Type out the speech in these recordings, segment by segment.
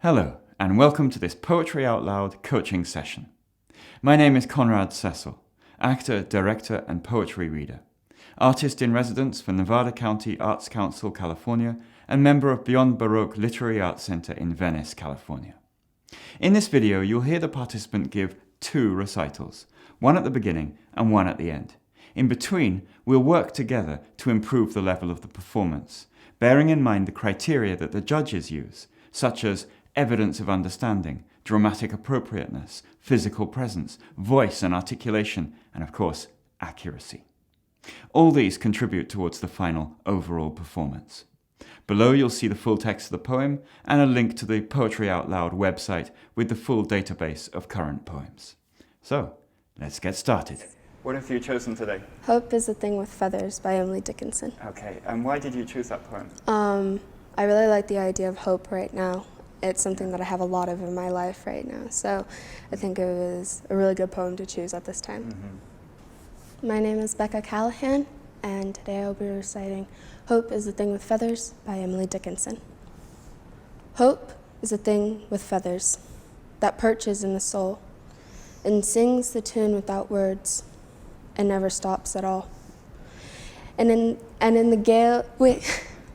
Hello, and welcome to this Poetry Out Loud coaching session. My name is Conrad Cecil, actor, director, and poetry reader, artist in residence for Nevada County Arts Council, California, and member of Beyond Baroque Literary Arts Center in Venice, California. In this video, you'll hear the participant give 2 recitals, one at the beginning and one at the end. In between, we'll work together to improve the level of the performance, bearing in mind the criteria that the judges use, such as evidence of understanding, dramatic appropriateness, physical presence, voice and articulation, and of course, accuracy. All these contribute towards the final overall performance. Below you'll see the full text of the poem and a link to the Poetry Out Loud website with the full database of current poems. So, let's get started. What have you chosen today? Hope is a Thing with Feathers by Emily Dickinson. Okay, and why did you choose that poem? I really like the idea of hope right now. It's something that I have a lot of in my life right now, so I think it was a really good poem to choose at this time. Mm-hmm. My name is Bekah Callahan, and today I will be reciting Hope is a Thing with Feathers by Emily Dickinson. Hope is a thing with feathers that perches in the soul and sings the tune without words and never stops at all. And in the gale,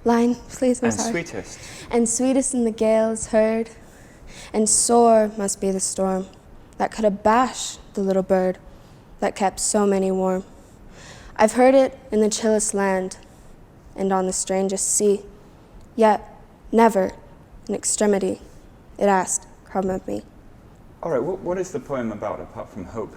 line, please, I'm sorry. Sweetest. And sweetest in the gale is heard, and sore must be the storm that could abash the little bird that kept so many warm. I've heard it in the chillest land and on the strangest sea, yet never in extremity it asked come of me. All right, what is the poem about apart from hope?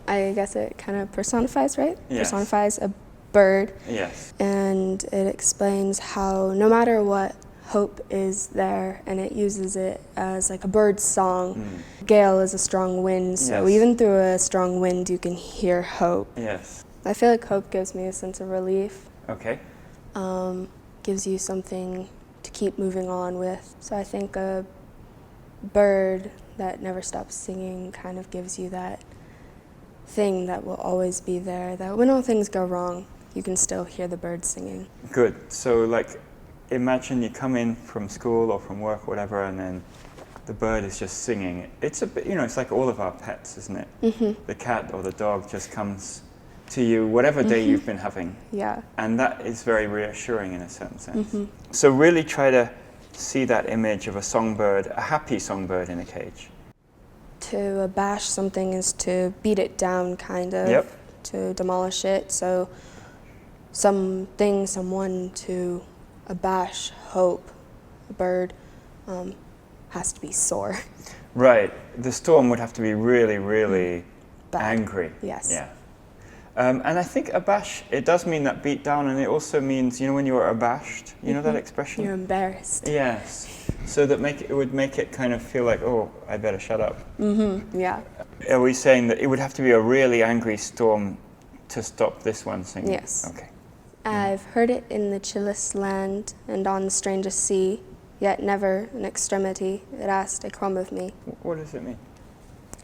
I guess it kind of personifies, right? Yes. Personifies a bird. Yes. And it explains how no matter what, hope is there, and it uses it as like a bird's song. Gale is a strong wind, so Yes. even through a strong wind you can hear hope. Yes. I feel like hope gives me a sense of relief, Okay. gives you something to keep moving on with. So I think a bird that never stops singing kind of gives you that thing that will always be there, that when all things go wrong, you can still hear the birds singing. Good. So, like, imagine you come in from school or from work or whatever, and then the bird is just singing. It's a bit, it's like all of our pets, isn't it? Mm-hmm. The cat or the dog just comes to you, whatever day you've been having. Yeah. And that is very reassuring in a certain sense. Mm-hmm. So really try to see that image of a songbird, a happy songbird in a cage. To abash something is to beat it down, kind of. Yep. To demolish it. So something, someone to abash, hope, a bird, has to be sore. Right. The storm would have to be really, really Bad. angry. Yes. Yeah. And I think abash, it does mean that beat down, and it also means, when you're abashed, you know that expression? You're embarrassed. Yes. So that it would make it kind of feel like, oh, I better shut up. Mm-hmm. Yeah. Are we saying that it would have to be a really angry storm to stop this one singing? Yes. Okay. I've heard it in the chillest land and on the strangest sea, yet never in extremity it asked a crumb of me. What does it mean?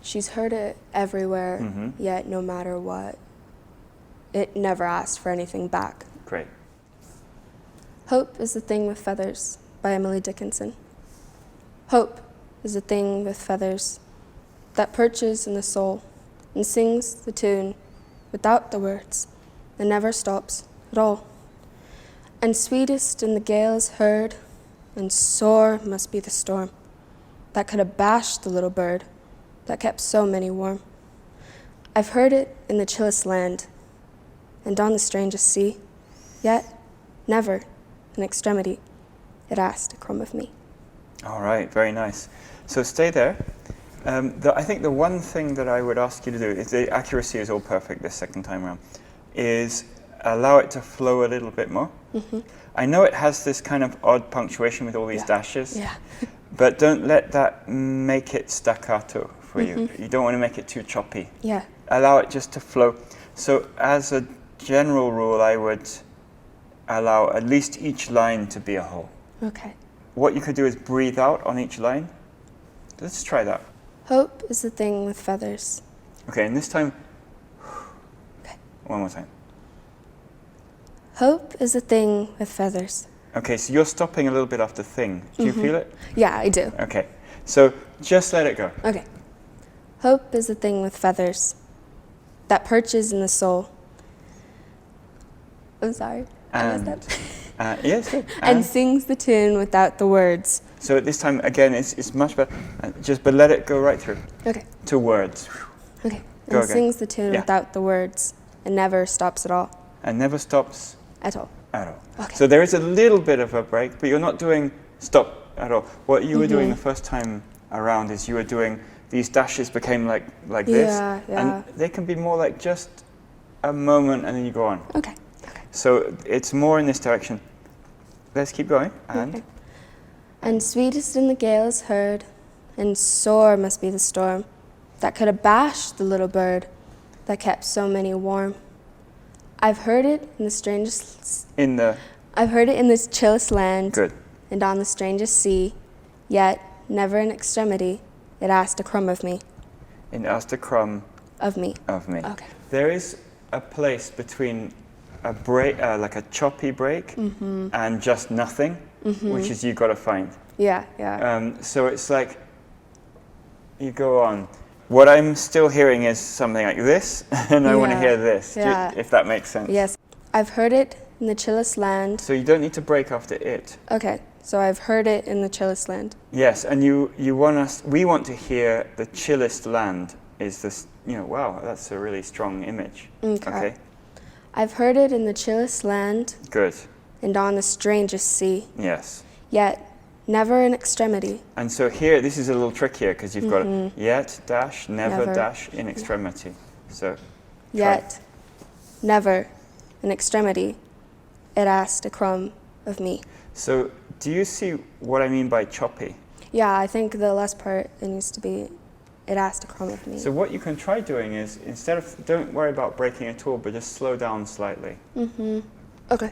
She's heard it everywhere, yet no matter what, it never asked for anything back. Great. Hope is a Thing with Feathers by Emily Dickinson. Hope is a thing with feathers that perches in the soul and sings the tune without the words and never stops at all. And sweetest in the gale is heard, and sore must be the storm that could abash the little bird that kept so many warm. I've heard it in the chillest land and on the strangest sea, yet never in extremity it asked a crumb of me. All right, very nice. So stay there. I think the one thing that I would ask you to do, if the accuracy is all perfect this second time around, is allow it to flow a little bit more. Mm-hmm. I know it has this kind of odd punctuation with all these dashes, Yeah. but don't let that make it staccato for you. You don't want to make it too choppy. Yeah. Allow it just to flow. So as a general rule, I would allow at least each line to be a whole. Okay. What you could do is breathe out on each line. Let's try that. Hope is a thing with feathers. Okay, and this time, Okay. one more time. Hope is a thing with feathers Okay, so you're stopping a little bit after thing. Do you feel it? Yeah, I do. Okay, so just let it go. Okay. Hope is a thing with feathers that perches in the soul. I'm sorry. I messed up. Yes, good. And sings the tune without the words. So this time, again, it's much better. But let it go right through. Okay. To words. Okay. Go And again. sings the tune without the words and never stops at all. And never stops At all. at all. Okay. So there is a little bit of a break, but you're not doing stop at all. What you were doing the first time around is you were doing, these dashes became like this. Yeah. And they can be more like just a moment and then you go on. Okay. So it's more in this direction. Let's keep going. And Okay. And sweetest in the gale is heard, and sore must be the storm that could abash the little bird that kept so many warm. I've heard it in the strangest. I've heard it in this chillest land. Good. And on the strangest sea, yet never in extremity it asked a crumb of me. It asked a crumb Of me. of me. Okay. There is a place between a break, like a choppy break, and just nothing, which is you got to find. Yeah. So it's like you go on. What I'm still hearing is something like this, and I want to hear this, if that makes sense. Yes. I've heard it in the chillest land. So you don't need to break after it. Okay. So I've heard it in the chillest land. Yes, and we want to hear the chillest land is this, wow, that's a really strong image. Okay. I've heard it in the chillest land. Good. And on the strangest sea. Yes. Yet never in extremity. And so here, this is a little trickier because you've got yet, dash, never, dash, in extremity. So Yet never in extremity it asked a crumb of me. So do you see what I mean by choppy? Yeah, I think the last part, it needs to be, it asked a crumb of me. So what you can try doing is, instead of, don't worry about breaking at all, but just slow down slightly. Okay.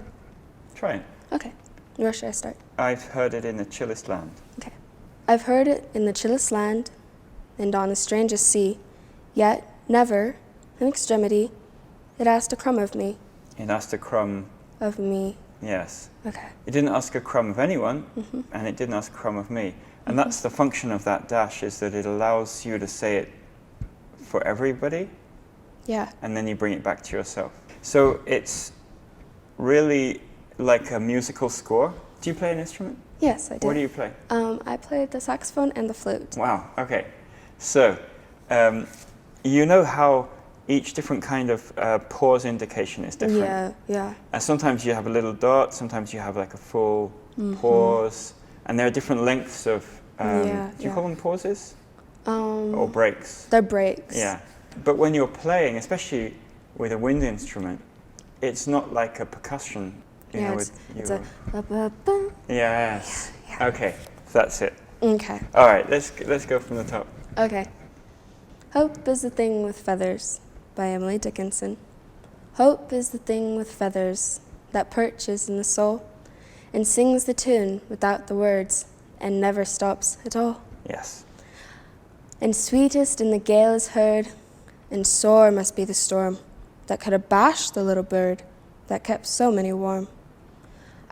Try it. Okay. Where should I start? I've heard it in the chillest land. Okay. I've heard it in the chillest land and on the strangest sea, yet never, in extremity, it asked a crumb of me. It asked a crumb. Of me. Yes. Okay. It didn't ask a crumb of anyone, and it didn't ask a crumb of me. And that's the function of that dash, is that it allows you to say it for everybody, Yeah. and then you bring it back to yourself. So it's really like a musical score. Do you play an instrument? Yes, I do. What do you play? I played the saxophone and the flute. Wow, okay. So, you know how each different kind of pause indication is different? Yeah. And sometimes you have a little dot, sometimes you have like a full pause, and there are different lengths of, do you call them pauses? Or breaks? They're breaks. Yeah. But when you're playing, especially with a wind instrument, it's not like a percussion. It's a ba-ba-ba. Yes. Yeah. Okay, so that's it. Okay. All right, let's go from the top. Okay. Hope is the thing with feathers by Emily Dickinson. Hope is the thing with feathers that perches in the soul and sings the tune without the words and never stops at all. Yes. And sweetest in the gale is heard, and sore must be the storm that could abash the little bird that kept so many warm.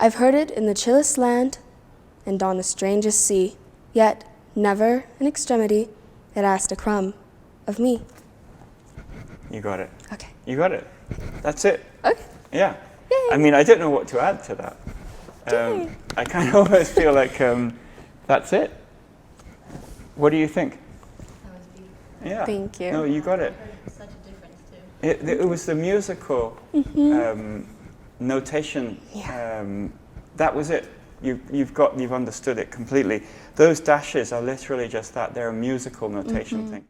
I've heard it in the chillest land and on the strangest sea, yet never in extremity it asked a crumb of me. You got it. Okay. You got it. That's it. Okay. Yeah. Yay. I mean, I don't know what to add to that. Yay. I kind of almost feel like that's it. What do you think? That was beautiful. Yeah. Thank you. No, you got it. Such a difference too. It was the musical notation. Yeah. That was it. You've understood it completely. Those dashes are literally just that. They're a musical notation thing.